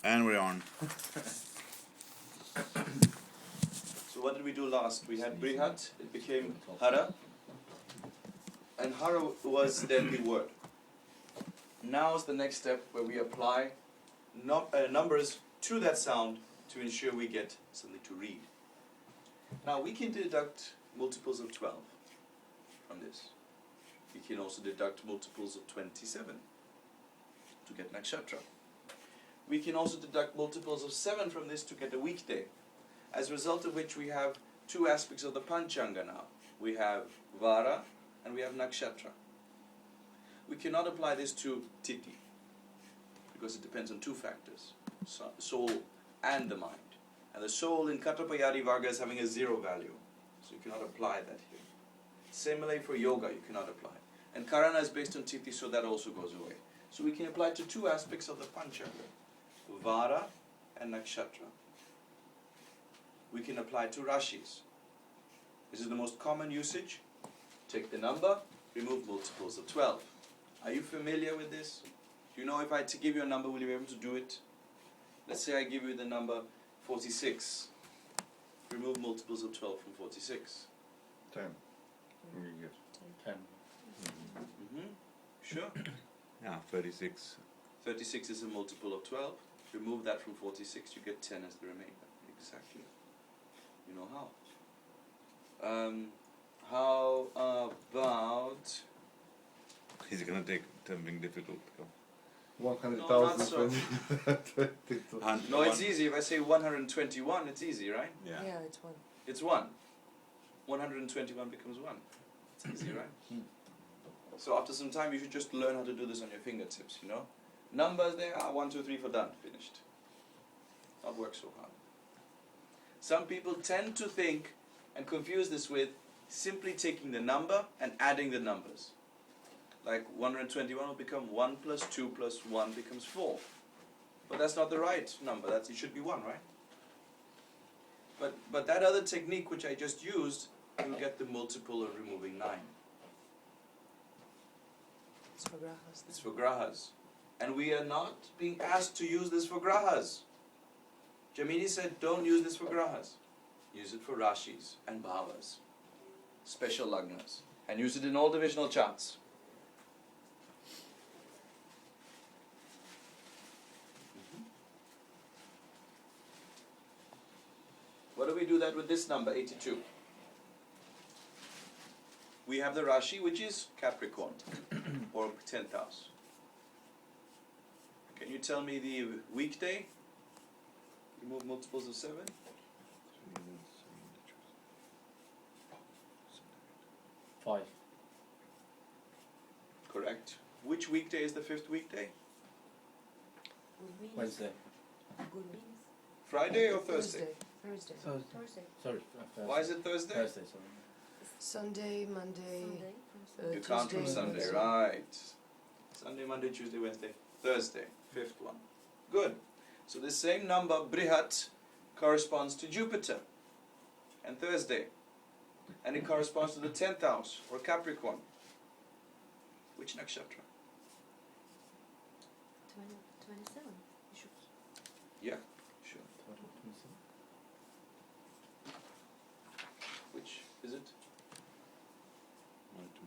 And we're on. So what did we do last? We had Brihat, it became Hara, and Hara was then the word. Now is the next step where we apply numbers to that sound to ensure we get something to read. Now we can deduct multiples of 12 from this. We can also deduct multiples of 27 to get nakshatra. We can also deduct multiples of 7 from this to get a weekday, as a result of which we have two aspects of the Panchanga now. We have Vara and we have Nakshatra. We cannot apply this to Tithi, because it depends on two factors, soul and the mind. And the soul in Katapayadi Varga is having a 0 value, so you cannot apply that here. Similarly for Yoga, you cannot apply. And Karana is based on Tithi, so that also goes away. So we can apply it to two aspects of the Panchanga, Vara and Nakshatra. We can apply to Rashis. This is the most common usage. Take the number, remove multiples of 12. Are you familiar with this? Do you know if I had to give you a number, will you be able to do it? Let's say I give you the number 46. Remove multiples of 12 from 46. 10. You get 10. Sure. Yeah, 36. 36 is a multiple of 12. Remove that from 46, you get 10 as the remainder. Exactly. You know how. How about... He's gonna take something difficult. 100,000. No, it's easy. If I say 121, it's easy, right? Yeah. Yeah, it's 1. It's 1. 121 becomes 1. It's easy, right? So after some time, you should just learn how to do this on your fingertips, you know? Numbers there are 1, 2, 3 for done, finished. Not work so hard. Some people tend to think and confuse this with simply taking the number and adding the numbers. Like 121 will become 1 plus 2 plus 1 becomes 4. But that's not the right number. It should be 1, right? But that other technique which I just used, you'll get the multiple of removing 9. It's for grahas. It's for grahas. And we are not being asked to use this for grahas. Jaimini said, don't use this for grahas. Use it for rashis and bhavas. Special lagnas. And use it in all divisional charts. What do we do that with this number, 82? We have the Rashi, which is Capricorn, or 10th house. Can you tell me the weekday? Remove multiples of 7? Five. Correct. Which weekday is the 5th weekday? Wednesday. Friday or Thursday? Thursday. Sorry. Why is it Thursday? Thursday, sorry. Sunday, Monday, You count from Tuesday, Sunday, Wednesday. right. Sunday, Monday, Tuesday, Wednesday, Thursday, 5th one. Good. So the same number, Brihat, corresponds to Jupiter and Thursday. And it corresponds to the 10th house, or Capricorn. Which nakshatra? 27. Yeah, sure. Which is it?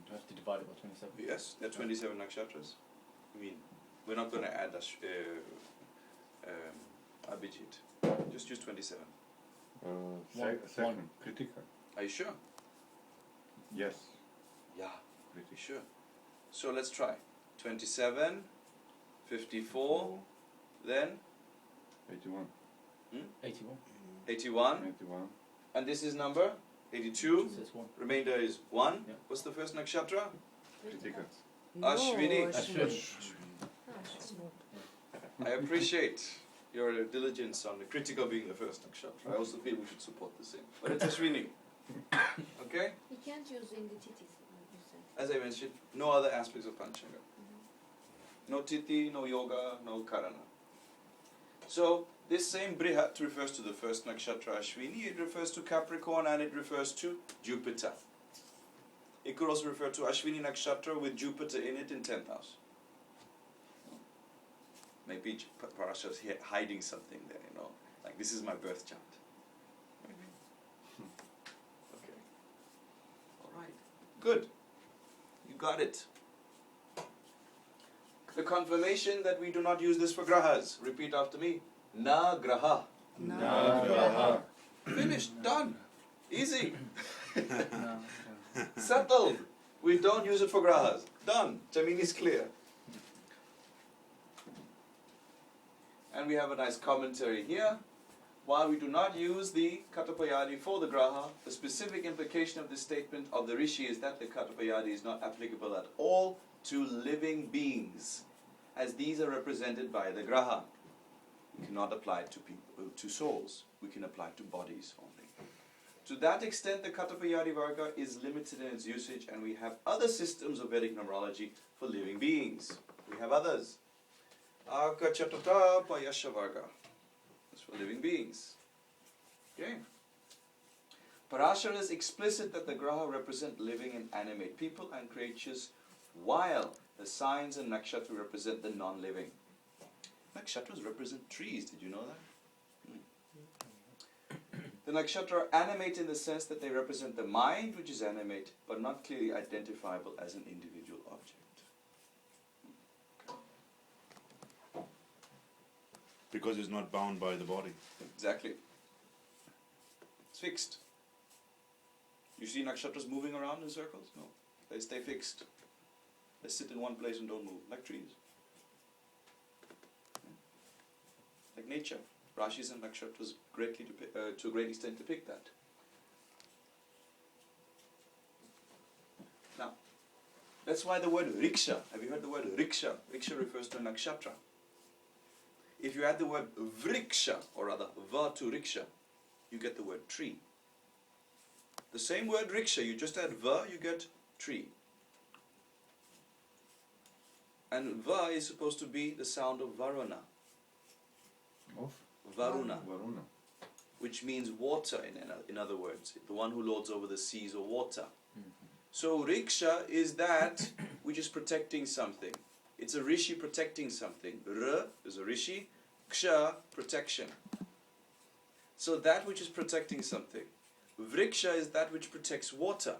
Do I have to divide it by 27? Yes, there are 27 nakshatras. I mean, we're not going to add Abhijit. Just use 27. Second, Kritika. Are you sure? Yes. Yeah, pretty sure. So let's try. 27, 54, then 81. 81. 81. 81. And this is number 82. This is 1. Remainder is 1. Yeah. What's the first nakshatra? Kritika. Ashwini. Ashwini. I appreciate your diligence on the critical being the first nakshatra. I also feel we should support the same. But it's Ashwini. Okay? You can't use in the titis, you said. As I mentioned, no other aspects of Panchanga. No Tithi, no Yoga, no Karana. So, this same Brihat refers to the first nakshatra Ashwini, it refers to Capricorn, and it refers to Jupiter. It could also refer to Ashwini nakshatra with Jupiter in it in 10th house. Maybe Parasha's hiding something there, you know, like this is my birth chart. Maybe. Okay. All right. Good. You got it. The confirmation that we do not use this for grahas. Repeat after me. Na graha. Nagraha. Finished. Done. Easy. Settled. We don't use it for grahas. Done. Jaimini is clear. And we have a nice commentary here. While we do not use the Katapayadi for the graha, the specific implication of this statement of the Rishi is that the Katapayadi is not applicable at all to living beings, as these are represented by the graha. We cannot apply it to people, to souls. We can apply it to bodies only. To that extent, the Katapayadi Varga is limited in its usage, and we have other systems of Vedic numerology for living beings. We have others. Akachatata Payasha Varga. That's for living beings. Okay. Parashara is explicit that the graha represent living and animate people and creatures, while the signs and nakshatra represent the non-living. Nakshatras represent trees, did you know that? The nakshatra are animate in the sense that they represent the mind, which is animate, but not clearly identifiable as an individual object. Because it's not bound by the body. Exactly. It's fixed. You see nakshatras moving around in circles? No. They stay fixed. They sit in one place and don't move, like trees. Like nature. Rashis and nakshatras greatly to a great extent depict that. Now, that's why the word riksha, have you heard the word riksha? Riksha refers to a nakshatra. If you add the word vriksha, or rather va to riksha, you get the word tree. The same word riksha, you just add va, you get tree. And va is supposed to be the sound of Varuna. Of? Varuna, Varuna. which means water in other words, the one who lords over the seas or water. So riksha is that which is protecting something. It's a rishi protecting something. R is a rishi, ksha, protection. So that which is protecting something. Vriksha is that which protects water.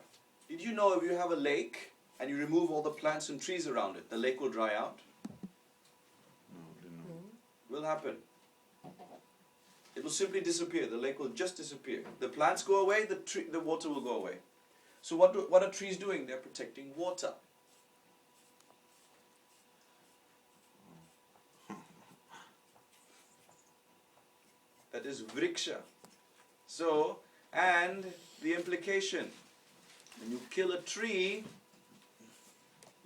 Did you know if you have a lake and you remove all the plants and trees around it, the lake will dry out? No, didn't know. Will happen. It will simply disappear. The lake will just disappear. The plants go away, the water will go away. So what are trees doing? They're protecting water. That is vriksha. So, and the implication, when you kill a tree,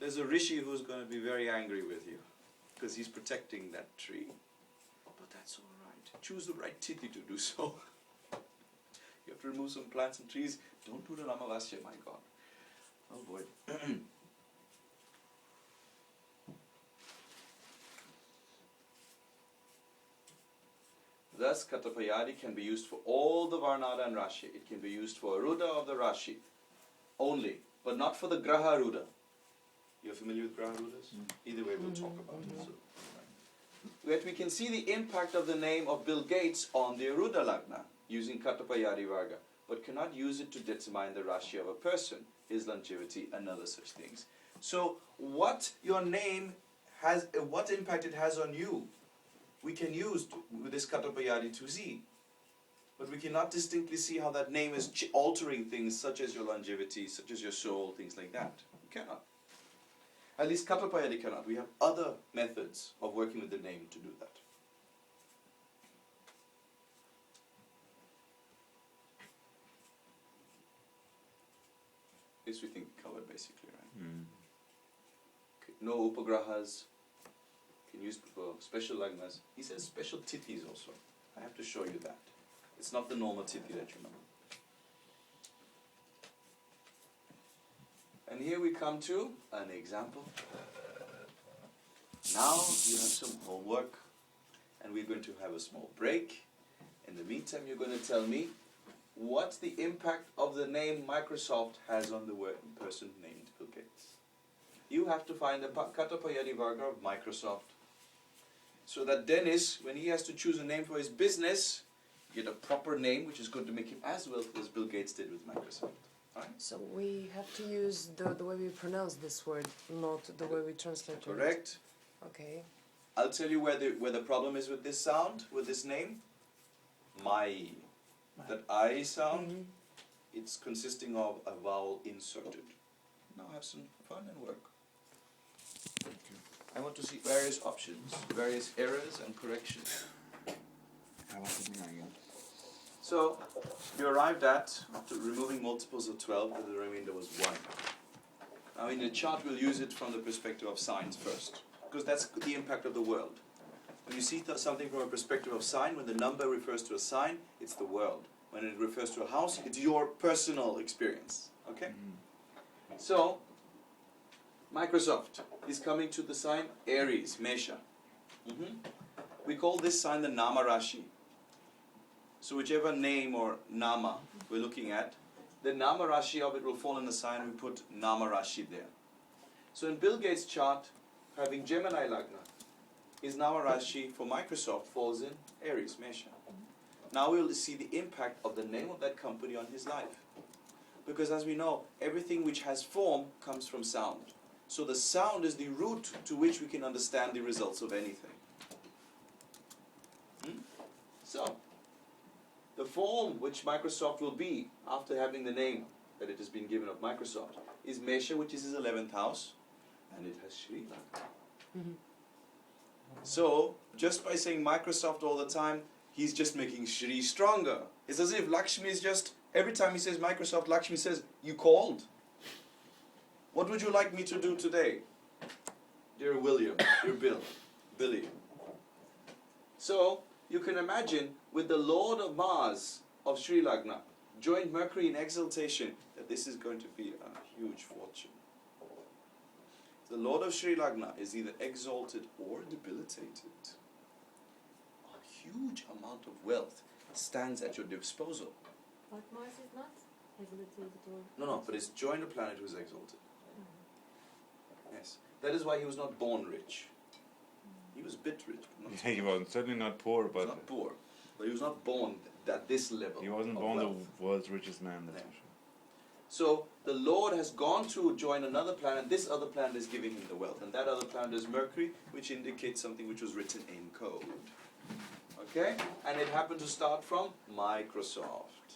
there's a rishi who's going to be very angry with you because he's protecting that tree. But that's all right. Choose the right tithi to do so. You have to remove some plants and trees. Don't do it on Amavasya, my God. Oh boy. Thus, Katapayadi can be used for all the Varnada and Rashi. It can be used for Aruda of the Rashi only, but not for the Graha Aruda. You're familiar with Graha Arudas? Either way, we'll talk about it. So, that we can see the impact of the name of Bill Gates on the Aruda Lagna using Katapayadi Varga, but cannot use it to determine the Rashi of a person, his longevity, and other such things. So, what your name has, what impact it has on you, we can use with this Katapayadi to see. But we cannot distinctly see how that name is altering things such as your longevity, such as your soul, things like that. We cannot. At least Katapayadi cannot. We have other methods of working with the name to do that. This we think covered basically, right? Okay. No upagrahas. Can use for special lagnas. He says special tithis also. I have to show you that. It's not the normal tithi that you know. And here we come to an example. Now you have some homework, and we're going to have a small break. In the meantime, you're going to tell me what's the impact of the name Microsoft has on the person named Bill Gates. You have to find the Katapayadi Varga of Microsoft. So that Dennis, when he has to choose a name for his business, get a proper name, which is going to make him as wealthy as Bill Gates did with Microsoft. Right? So we have to use the way we pronounce this word, not the way we translate it. Correct. Okay. I'll tell you where the problem is with this sound, with this name. Mai. That I sound, Mhm. it's consisting of a vowel inserted. Now have some fun and work. I want to see various options, various errors and corrections. So, you arrived at, after removing multiples of 12, that the remainder was 1. Now in the chart we'll use it from the perspective of signs first, because that's the impact of the world. When you see something from a perspective of sign, when the number refers to a sign, it's the world. When it refers to a house, it's your personal experience. Okay? So, Microsoft is coming to the sign Aries, Mesha. We call this sign the Nama Rashi. So whichever name or Nama we're looking at, the Nama Rashi of it will fall in the sign, we put Nama Rashi there. So in Bill Gates' chart, having Gemini Lagna, his Nama Rashi for Microsoft falls in Aries, Mesha. Now we'll see the impact of the name of that company on his life. Because as we know, everything which has form comes from sound. So the sound is the root to which we can understand the results of anything. So, the form which Microsoft will be after having the name that it has been given of Microsoft is Mesha, which is his 11th house, and it has Shri Lagna. Mhm. So, just by saying Microsoft all the time, he's just making Shri stronger. It's as if Lakshmi is just, every time he says Microsoft, Lakshmi says, you called. What would you like me to do today? Dear William, dear Bill, Billy. So, you can imagine with the Lord of Mars of Sri Lagna, joined Mercury in exaltation, that this is going to be a huge fortune. The Lord of Sri Lagna is either exalted or debilitated. A huge amount of wealth stands at your disposal. But Mars is not exalted or... No, but it's joined a planet who is exalted. Yes. That is why he was not born rich. He was a bit rich, but not Yeah, he was certainly not poor, He was but not poor. But he was not born at this level. he wasn't of born wealth. the world's richest man, that's for Yeah. sure. So the Lord has gone to join another planet. This other planet is giving him the wealth. And that other planet is Mercury, which indicates something which was written in code. Okay? And it happened to start from Microsoft.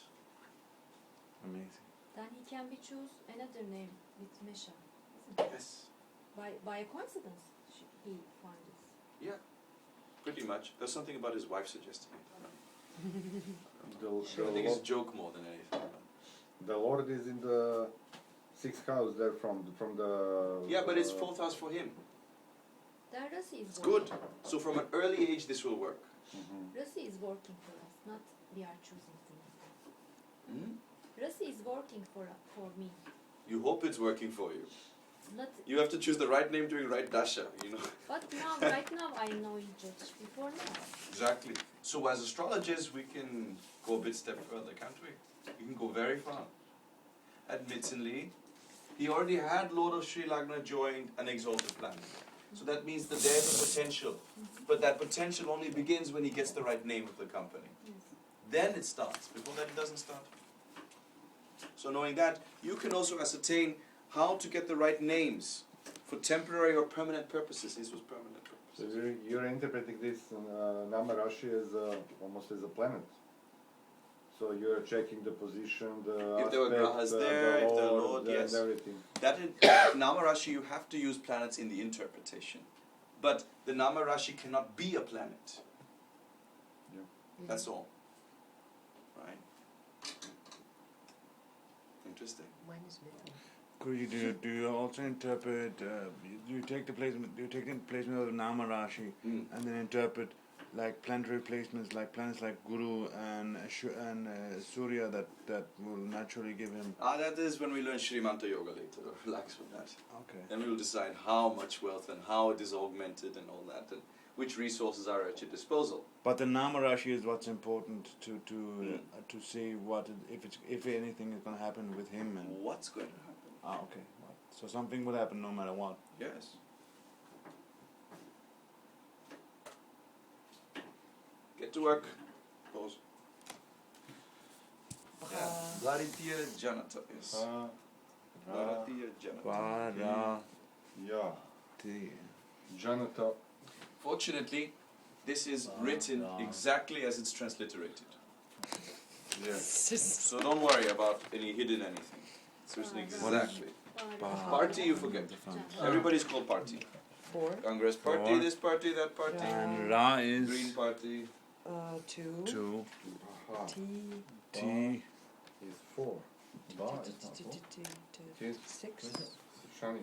Amazing. Then he can be choose another name with Mesha, isn't it? Yes. By a coincidence, he found this. Yeah. Pretty much. There's something about his wife suggesting it. I think it's a joke more than anything. The Lord is in the 6th house there from the. Yeah, but it's 4th house for him. Then Rasi is It's working. good. So from an early age, this will work. Rasi is working for us, not we are choosing things. Hmm? Rasi is working for me. You hope it's working for you. Not, You have to choose the right name during right dasha, you know. but now, right now, I know Jyotish before now. Exactly. So as astrologers, we can go a bit step further, can't we? We can go very far. Admittedly, he already had Lord of Sri Lagna joined an exalted planet. So that means that there's a potential. But that potential only begins when he gets the right name of the company. Yes. Then it starts. Before that, it doesn't start. So knowing that, you can also ascertain how to get the right names for temporary or permanent purposes. This was permanent So purposes. you're interpreting this Nama Rashi as almost as a planet. So you're checking the position, the If there were aspect, grahas there, if the Lord, and yes. everything. That in Nama Rashi, you have to use planets in the interpretation. But the Nama Rashi cannot be a planet. That's all. Right? Interesting. Mine is better. Guruji, do you also interpret? Do you take the placement? Do you take the placement of the Nama Rashi Mm. and then interpret like planetary placements, like planets like Guru and Surya that will naturally give him? That is when we learn Srimanta Yoga later. Relax with that. Okay. Then we will decide how much wealth and how it is augmented and all that, and which resources are at your disposal. But the Nama Rashi is what's important to see what if anything is going to happen with him and. What's going to happen? Okay. So something will happen no matter what. Yes. Get to work. Pause. Yeah. Bharatiya Janata. Yes. Ha, ra, Bharatiya Janata. ya. Parati. Janata. Fortunately, this is written exactly as it's transliterated. Yeah. It's just So don't worry about any hidden anything. It's written exactly. Party you forget. Everybody's called party. 4, Congress party, 4. this party, that party. And Ra is Green party. 2, 2. Aha. T, T. Is 4. Ba is not four. Tis. 6, Shani.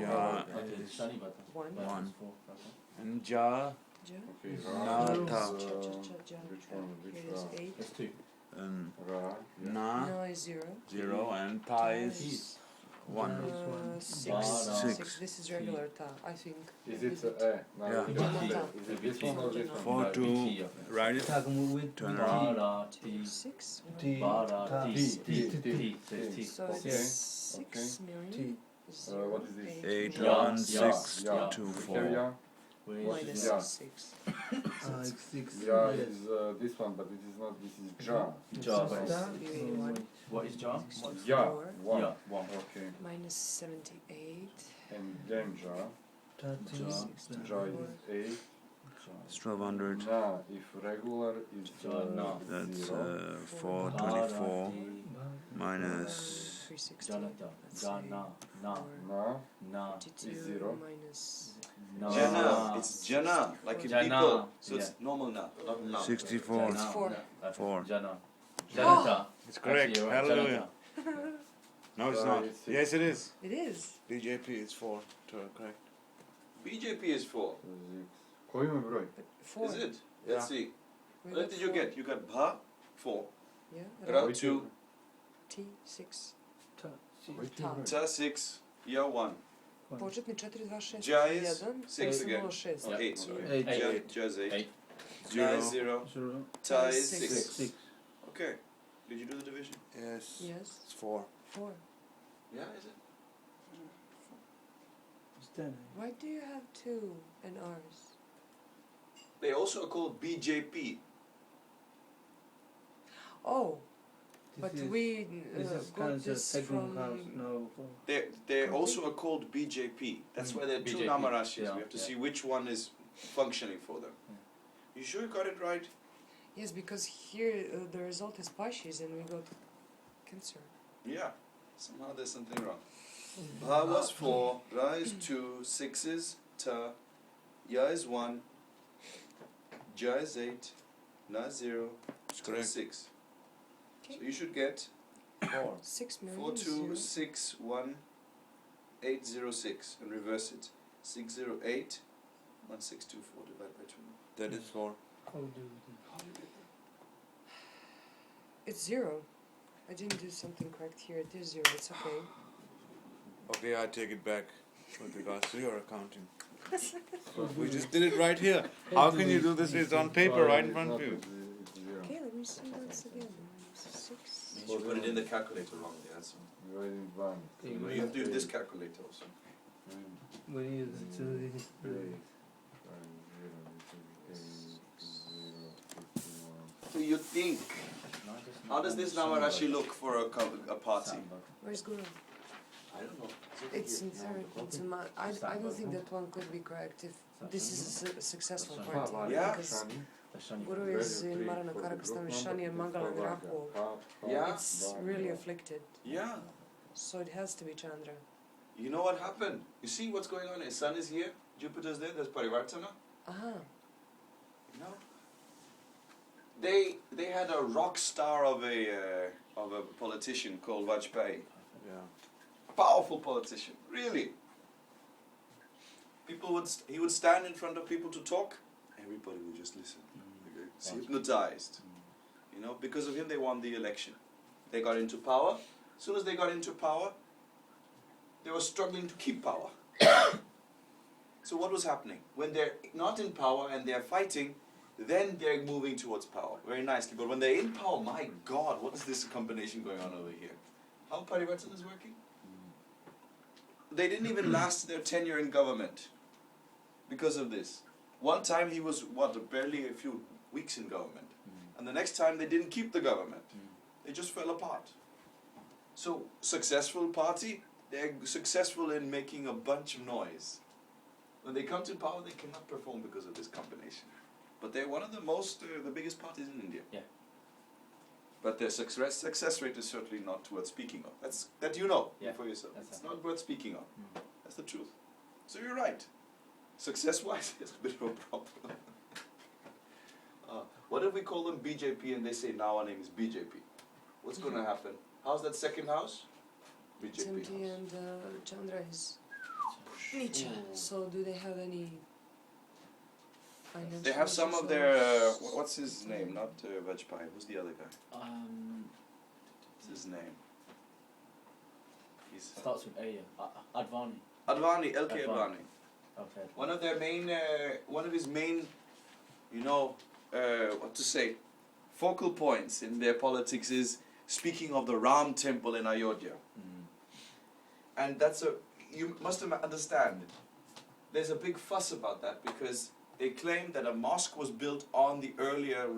Ya Okay, is Shani button. 1, Yeah, One. it's four. Okay. and Ja Ja, Okay, Nata. is, which one? Which Here is Ra? 8, That's two. and Ra. Yeah. Na no is 0, 0 and Ta is 1. 6, Six. this is regular Ta, I think. Is it no, Yeah. Janata. Is it this one or this one? 4 to write it. Turn around. Bharati. 6, Bharati. T. T. T. T. T. so Okay. it's 6 million, What is this? 8 million, 1 Ja. 6 Ja. 2 We have 4. ya. Where What is is minus Ja? 6. Ya is this one, but it is not. This is Ja. Ja? What is Ja? Ya. 4, One. Yeah, one. Okay. minus 78, And then Ja. Ja. Ja is 8. It's 1200. Na, if regular is No. That's 0. 424 minus 360, Janata. let's Jana. Na. Na, Na. 52 is 0. minus Na. Jana. It's Jana. Like in Jana. people. So Yeah. it's normal na, not na. 64. It's four. Four. Jana. Janata. It's correct. Actually, you're right. Hallelujah. Janata. No, it's So not. it's Yes, it is. It is. BJP is 4. Correct. BJP is 4. Koji mu je broj? 4. Is it? Yeah. Let's see. We What got did you 4. get? You got Bha, 4. Yeah. Ra, Koji 2. T, 6. Koji ti je Ta. broj? Ta, 6. Ya, 1. Početni 4, 2, 6, Ja is 1, 6 again. 0, 6. Oh, 8, sorry. Eight. Ja, Eight. Ja is 8. Eight. Na is 0. 0. Ta is Six. 6. Okay. Did you do the division? Yes. Yes. It's 4. 4. Yeah, is it? Why do you have 2 and R's? They also are called BJP. Oh, but we got this from... They also are called BJP. That's why there are 2 BJP. Namarashis. Yeah, We have to yeah. see which one is functioning for them. You sure you got it right? Yes, because here the result is Pashis and we got Cancer. Yeah. Somehow there's something wrong. Bha was 4, Ra is 2, 6 is Ta, Ya is 1, Ja is 8, Na is 0, It's Ta is correct. 6. Okay. So you should get 6 million. 4, 2, 0. 6, 1, 8, 0, 6 and reverse it. 6, 0, 8, 1, 6, 2, 4 divided by 2. That is 4. How do you get that? It's 0. I didn't do something correct here. It is 0. It's okay. Okay, I take it back with regards to your accounting. We just did it right here. How can you do this? It's on paper right in front of you. It's 0. Okay, let me see once again. Minus 6. Means you put it in the calculator wrong, the answer. Divided by 1. So you have to use this calculator also. So you think, how does this Namarashi look for a party? Where's Guru? I don't know. It's in third. It's in I don't think that one could be correct if this is a successful party. Yeah. Because Guru is in Marana Karakastan, Shani and Mangala and Rahu. Yeah. It's really afflicted. Yeah. So it has to be Chandra. You know what happened? You see what's going on? His sun is here, Jupiter's there, there's Parivartana. Aha. You know? They had a rock star of a politician called Vajpayee. Yeah. Powerful politician, really. He would stand in front of people to talk. Everybody would just listen. Okay? It's hypnotized. You know, because of him, they won the election. They got into power. As soon as they got into power, they were struggling to keep power. So what was happening? When they're not in power and they're fighting, then they're moving towards power very nicely. But when they're in power, my God, what is this combination going on over here? How Parivartan is working? They didn't even last their tenure in government because of this. One time he was, barely a few weeks in government. And the next time they didn't keep the government. They just fell apart. So successful party, they're successful in making a bunch of noise. When they come to power, they cannot perform because of this combination. But they're one of the most, the biggest parties in India. Yeah. But their success rate is certainly not worth speaking of. That you know Yeah. for yourself. That's It's right. not worth speaking of. That's the truth. So you're right. Success-wise, it's a bit of a problem. What if we call them BJP and they say now our name is BJP? What's going to happen? How's that second house? It's BJP empty house. and Chandra is Nietzsche. So do they have any financial They have some of their, what's his name? Not Vajpayee. Who's the other guy? What's his name? He's Starts with A. Advani. Advani, LK Advani. Okay. One of their main, one of his main, you know, what to say, focal points in their politics is speaking of the Ram temple in Ayodhya. And that's you must understand, there's a big fuss about that because they claim that a mosque was built on the earlier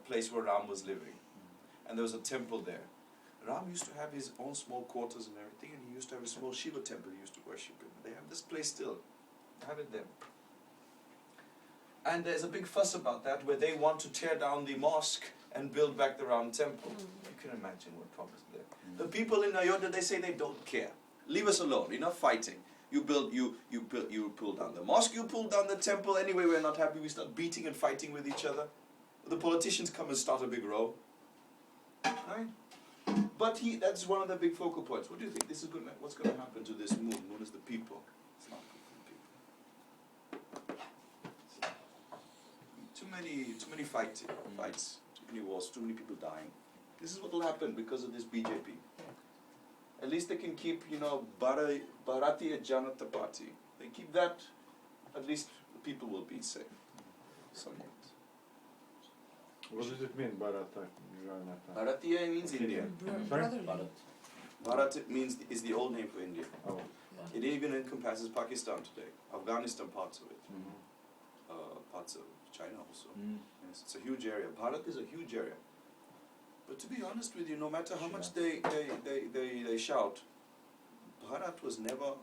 place where Ram was living. And there was a temple there. Ram used to have his own small quarters and everything, and he used to have a small Shiva temple he used to worship in. They have this place still. They have it there. And there's a big fuss about that where they want to tear down the mosque and build back the Ram temple. You can imagine what problems there. The people in Ayodhya, they say they don't care. Leave us alone, enough fighting. You pull down the mosque, you pull down the temple, anyway we're not happy, we start beating and fighting with each other. The politicians come and start a big row. Right? But that's one of the big focal points. What do you think what's going to happen to this moon? Moon is the people. It's not good for the people. Too many fights, too many wars, too many people dying. This is what will happen because of this BJP. At least they can keep, you know, Bharatiya Janata Party. They keep that, at least the people will be safe. Somewhat. What does it mean, Bharata? Bharatiya means India. Brotherly. Bharat is the old name for India. Oh. It even encompasses Pakistan today, Afghanistan parts of it, parts of China also. Yes, it's a huge area. Bharat is a huge area. But to be honest with you, no matter how much they shout, Bharat was never,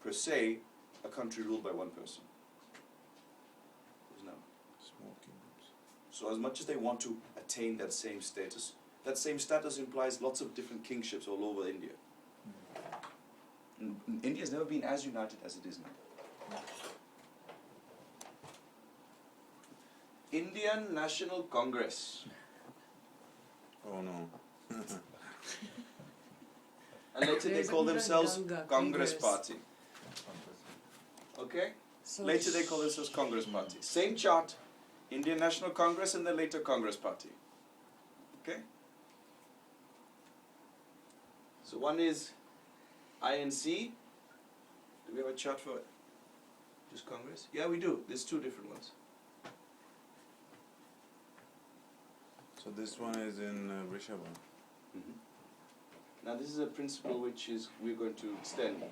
per se, a country ruled by one person. It was never. Small kingdoms. So as much as they want to attain that same status implies lots of different kingships all over India. India has never been as united as it is now. Indian National Congress. Oh no. And later they There's call a themselves Ganga Congress Congress. Party. Okay? So Later they call themselves Congress Party. Same chart, Indian National Congress and then later Congress Party. Okay? So one is INC. Do we have a chart for just Congress? Yeah, we do. There's two different ones. So this one is in Rishabha. Now this is a principle which is we're going to extend.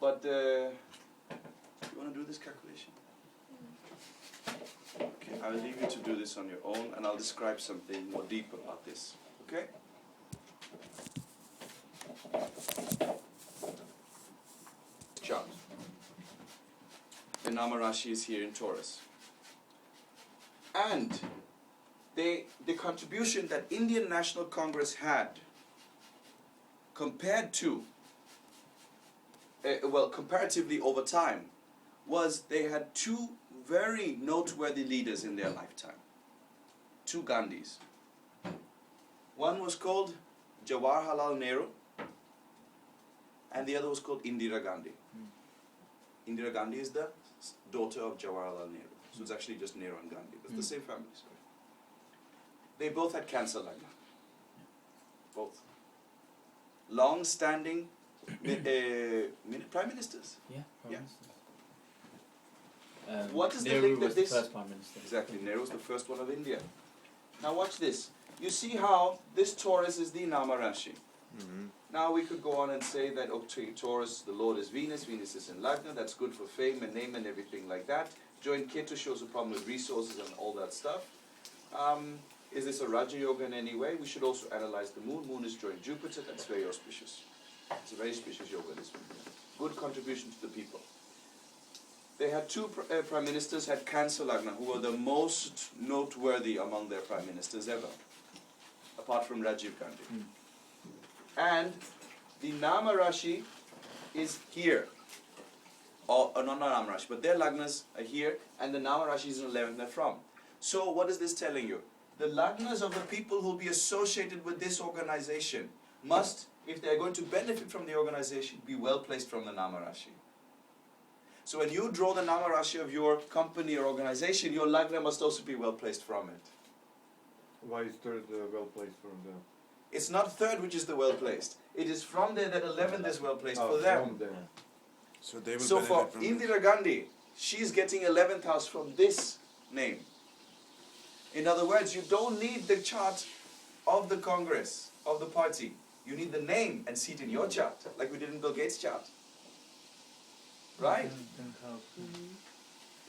But you want to do this calculation? Okay, I'll leave you to do this on your own and I'll describe something more deep about this. Okay? Chart. The Nama Rashi is here in Taurus. And the contribution that Indian National Congress had compared to, comparatively over time, was they had two very noteworthy leaders in their lifetime. Two Gandhis. One was called Jawaharlal Nehru, and the other was called Indira Gandhi. Indira Gandhi is the daughter of Jawaharlal Nehru. So it's actually just Nehru and Gandhi. It's the same family. Sorry. They both had cancer like that. Both. Long-standing prime ministers. Yeah. Yeah. What is the link that this? First Prime Minister. Exactly. Nehru was the first one of India. Now watch this. You see how this Taurus is the Nama Rashi. Now we could go on and say that Taurus, the Lord is Venus, Venus is in Lagna, that's good for fame and name and everything like that. Joint Ketu shows a problem with resources and all that stuff. Is this a Raja Yoga in any way? We should also analyze the moon. Moon is joined Jupiter, that's very auspicious. It's a very auspicious yoga, this one. Good contribution to the people. They had two prime ministers, had Cancer Lagna, who were the most noteworthy among their prime ministers ever, apart from Rajiv Gandhi. And the Nama Rashi is here. Or not Nama Rashi, but their Lagnas are here, and the Nama Rashi is in 11th they're from. So what is this telling you? The Lagnas of the people who will be associated with this organization must, if they are going to benefit from the organization, be well placed from the Nama Rashi. So when you draw the Nama Rashi of your company or organization, your Lagna must also be well placed from it. Why is third well placed from them? It's not third which is the well placed. It is from there that 11th is well placed for them. From them. So they will So for benefit from this. Indira Gandhi, she's getting 11th house from this name. In other words, you don't need the chart of the Congress, of the party. You need the name and seat in your chart, like we did in Bill Gates' chart. Right?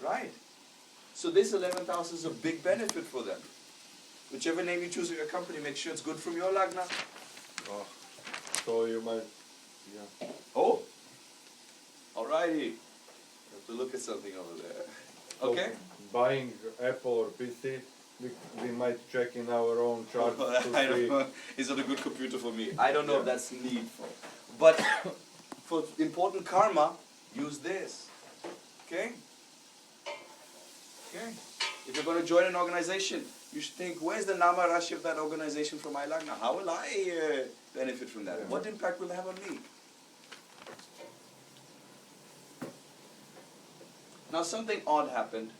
Right. So this 11th house is a big benefit for them. Whichever name you choose for your company, make sure it's good from your Lagna. Oh. So you might, yeah. Oh! Alrighty. Have to look at something over there. So Okay? buying Apple or PC, we might check in our own chart to I don't see. know. Is it a good computer for me? I don't know if that's needful. But for important karma, use this. Okay? Okay? If you're going to join an organization, you should think, where's the Nama Rashi of that organization from my Lagna? How will I benefit from that? Yeah. What impact will it have on me? Now something odd happened.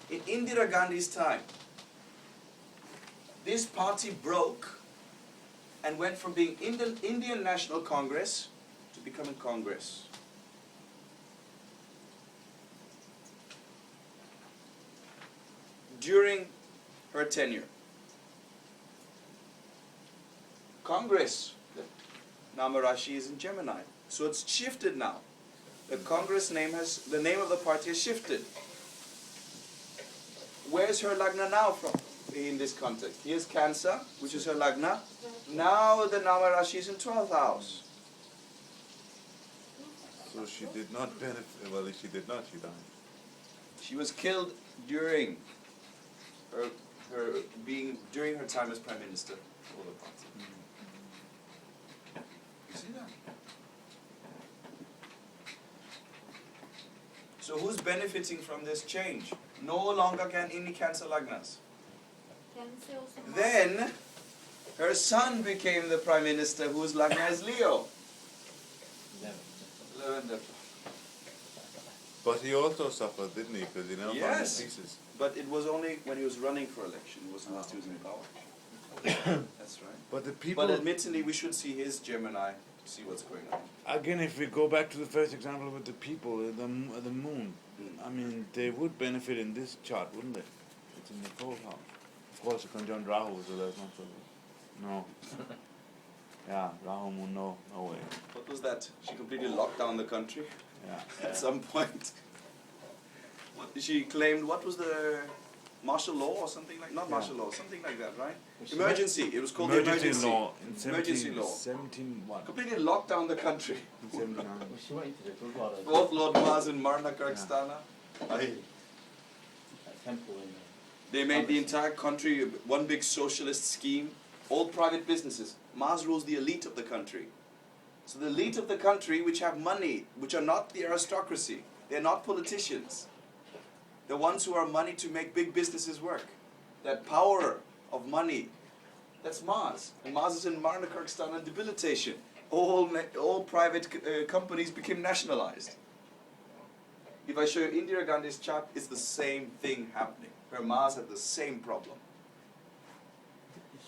In Indira Gandhi's time, this party broke and went from being Indian National Congress to becoming Congress. During her tenure, Congress, the Nama Rashi is in Gemini, so it's shifted now. The Congress name the name of the party has shifted. Where's her Lagna now from in this context? Here's Cancer, which is her Lagna. Now the Nama Rashi is in 12th house. So she did not benefit. Well, she did not. She died. She was killed during during her time as Prime Minister of the party. You see that? So who's benefiting from this change? No longer can any Cancer Lagnas. Kendisi also Then her son became the Prime Minister, whose Lagna is Leo. 11th. But he also suffered, didn't he? Because he never found Yes. his pieces. But it was only when he was running for election. It wasn't whilst he was in power. That's right. But the people. But admittedly, we should see his Gemini to see what's going on. Again, if we go back to the first example with the people, the moon, I mean, they would benefit in this chart, wouldn't they? It's in the 12th house. Of course, it conjunct Rahu, so that's not so good. No. Yeah, Rahu moon, no way. What was that? She completely locked down the country Yeah. at some point. She claimed, what was the martial law or something like, not martial law, something like that, right? Emergency. It was called the emergency law in Emergency law. 17 what? Completely locked down the country. In 79. She went into the Gurdwara. Both Lord Mars and Marna Karkstana. That temple in They made the entire country one big socialist scheme. All private businesses. Mars rules the elite of the country. So the elite of the country, which have money, which are not the aristocracy, they're not politicians. The ones who are money to make big businesses work. That power of money, that's Mars. And Mars is in Marna Karkstana and debilitation. All private companies became nationalized. If I show you Indira Gandhi's chart, it's the same thing happening. Where Mars had the same problem.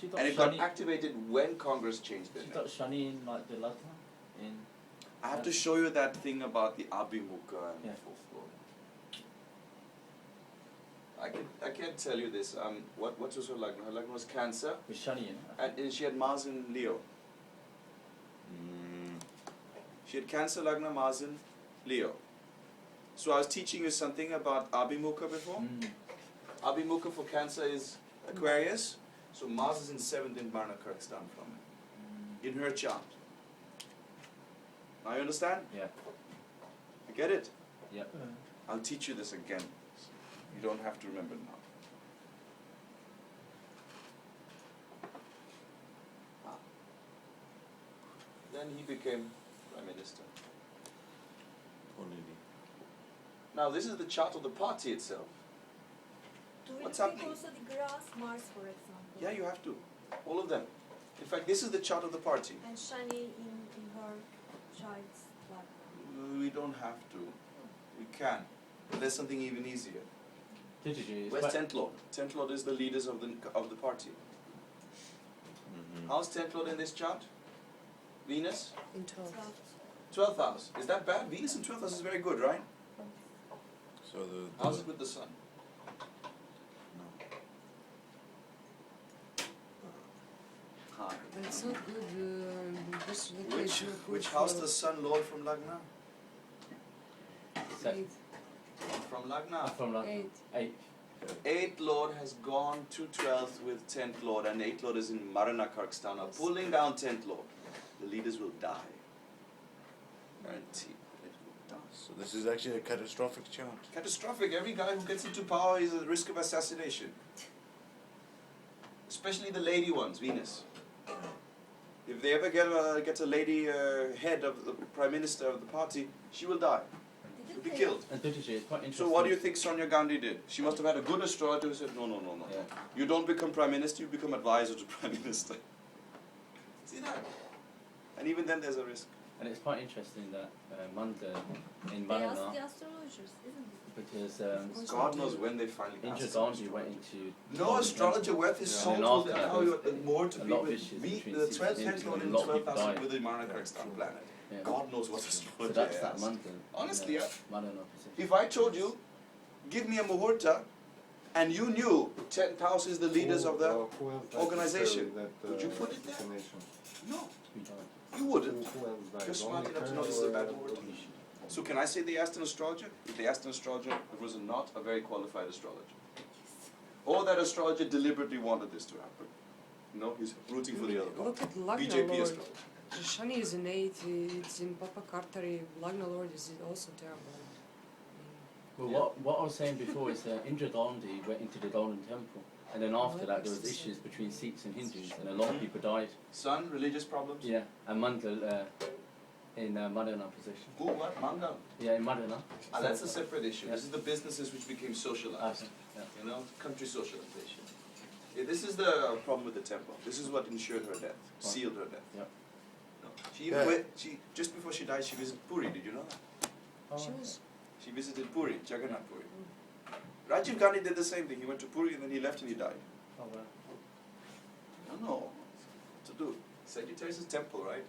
She got And it got Shani. activated when Congress changed She it. got Shani in like the Lagna. In I have to show you that thing about the Abhimukha and Yeah. fourth floor. I can't tell you this. What was her Lagna? Her Lagna was Cancer, with Shani in. and she had Mars in Leo. She had Cancer Lagna, Mars in Leo. So I was teaching you something about Abhimukha before. Abhimukha for Cancer is Aquarius. So Mars is in 7th in Marna Kirkstan from it. In her chart. Now you understand? Yeah. You get it? Yeah. I'll teach you this again. You don't have to remember it now. Then he became Prime Minister. Poor lady. Now this is the chart of the party itself. Do we What's take happening? also the grass Mars, for example? Yeah, you have to. All of them. In fact, this is the chart of the party. And Shani in her child's life. We don't have to. We can. But there's something even easier. Did you? Where's 10th Lord? 10th Lord is the leaders of the party. How's 10th Lord in this chart? Venus? In 12. 12th house. Is that bad? Venus in 12th house is very good, right? So the How's it with the sun? no. High. But it's not good. This location Which house does sun lord from Lagna? Eight. From Lagna. From like 8. 8th Lord has gone to 12th with 10th Lord, and 8th Lord is in Marana Karkstana, pulling down 10th Lord. The leaders will die. Guaranteed. It will die. So this is actually a catastrophic chart. Catastrophic. Every guy who gets into power is at risk of assassination. Especially the lady ones, Venus. If they ever get a lady head of the prime minister of the party, she will die. She'll be killed. And did you? It's quite interesting. So what do you think Sonia Gandhi did? She must have had a good astrologer who said, no, no, no, no. Yeah. You don't become prime minister, you become advisor to prime minister. See that? And even then there's a risk. And it's quite interesting that Manda in They asked Manana, the astrologers, isn't it? because God knows when they finally Indra asked Gandhi went into No astrologer worth his Yeah. salt And will after that, allow you there's more to a be lot of with issues me, between the Six 12th and hand Indra, lord in and the a lot of 12th people house died. with the Marana Yeah, Kirkstan true. planet. Yeah. God knows what So astrologer that's has. that Manda. Honestly, yeah. Manana position. If I told you, give me a muhurta, and you knew 10th house is the leaders of the... who else organization. That, Would you put it there? explanation? No, We don't. you wouldn't. Who else died? You're smart Only enough to her know this is a or- bad muhurta. So can I say they asked an astrologer? If they asked an astrologer, it was not a very qualified astrologer. Or that astrologer deliberately wanted this to happen. No, he's rooting for the other part. Look at Lagna BJP Lord. astrologer. Shani is an 8, it's in Papa Kartari. Lagna Lord is also terrible. Well, what I was saying before is that Indra Gandhi went into the Golden Temple, and then after that there was issues between Sikhs and Hindus, and a lot of people died. Son, religious problems? Yeah, and Manda in Madana position. Who, what? Manga? Yeah, in Madana. That's a separate issue. Yeah. This is the businesses which became socialized. Okay. Yeah. You know, country socialization. Yeah, this is the problem with the temple. This is what ensured her death, sealed her death. Yeah. No. She even Yeah. went, just before she died, she visited Puri. Did you know that? She was. She visited Puri, Jagannath Puri. Rajiv Gandhi did the same thing. He went to Puri and then he left and he died. Oh, wow. I don't know what to do. Sagittarius is temple, right?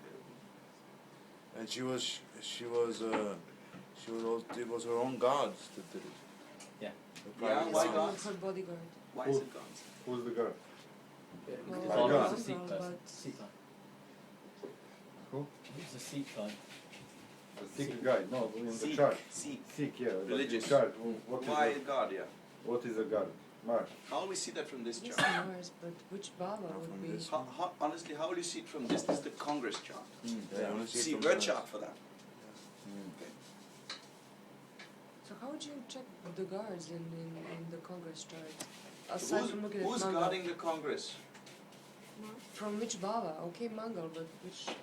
And it was her own gods that did it. Yeah. Her Yeah, private why gods. gods? Her bodyguard. Why is it gods? Who's the girl? Well, The father God. was a Sikh person. But- Sikh guy. Who? He was a Sikh guy. The Sikh guy. No, in the Sikh. church. Sikh. Sikh, yeah. but Religious. the church. What Why is God, yeah. what is a god? Mars. How will we see that from this Yes, chart? Mars, but which Baba Not would from be? this. Honestly, how will you see it from this? This is the Congress chart. Yeah, I wanna see it See, from we're her. chart for that. Okay. So how would you check the guards in the Congress chart? So Aside from looking at who's Mangal. guarding the Congress? Mars? From which Baba? Okay, Mangal, but which?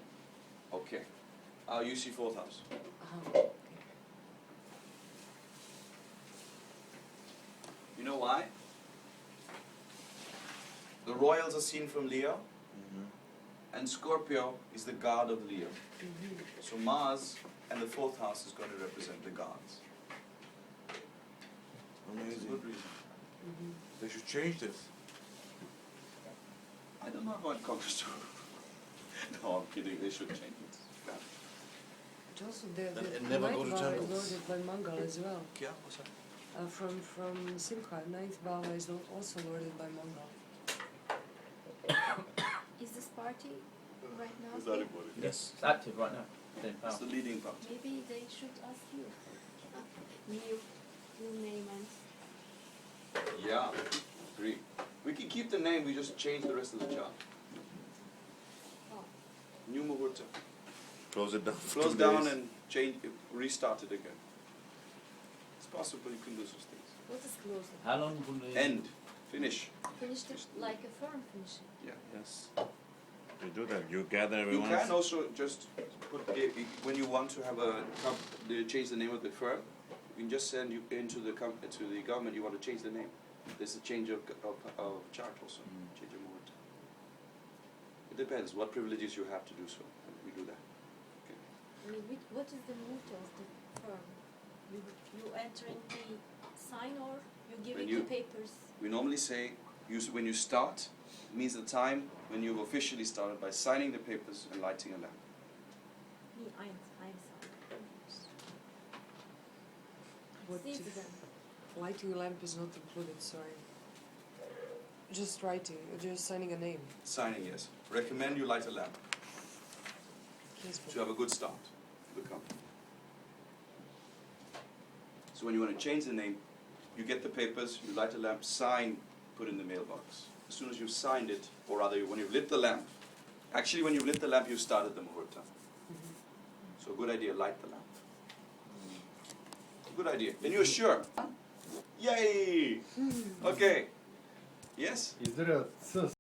Okay. You see fourth house. Okay. You know why? The royals are seen from Leo, and Scorpio is the god of Leo. So Mars and the fourth house is going to represent the gods. That's a Amazing. good reason. They should change this. I don't know about Congress too. No, I'm kidding. They should change it. Yeah. But also the And never go ninth to Baba is temples. lorded by Mangal as well. Yeah, what's that? From Simcha, ninth Baba is also lorded by Mangal. Is this party right now? Is that important? Yes. It's active right now. It's in power. It's the leading part. Maybe they should ask you. New name and Yeah, agree. We can keep the name, we just change the rest of the chart. Oh. New Muhurta. Close it down. for Close 2 down days. and change, restart it again. It's possible you can do such things. What is closing? How long will they... End. Finish. Finished it like a firm finishing. Yeah. Yes. You do that. You gather You everyone. can also just put when you want to have change the name of the firm, you can just send you into the to the government. You want to change the name. There's a change of chart also. Change of mode. It depends what privileges you have to do so. We do that. I mean, what is the motto of the firm? You entering the sign or you When giving you- the papers? We normally say when you start, it means the time when you've officially started by signing the papers and lighting a lamp. Me, I'm sorry. What See if then. lighting a lamp is not included? Sorry. Just writing, just signing a name. Signing, yes. Recommend you light a lamp Yes, to have a good start to the company. So when you want to change the name, you get the papers, you light a lamp, sign, put in the mailbox. As soon as you've signed it, or rather when you've lit the lamp, actually when you've lit the lamp, you've started the muhurta. So good idea, light the lamp. Good idea. Then you're sure. Yay! Okay. Yes? Is there a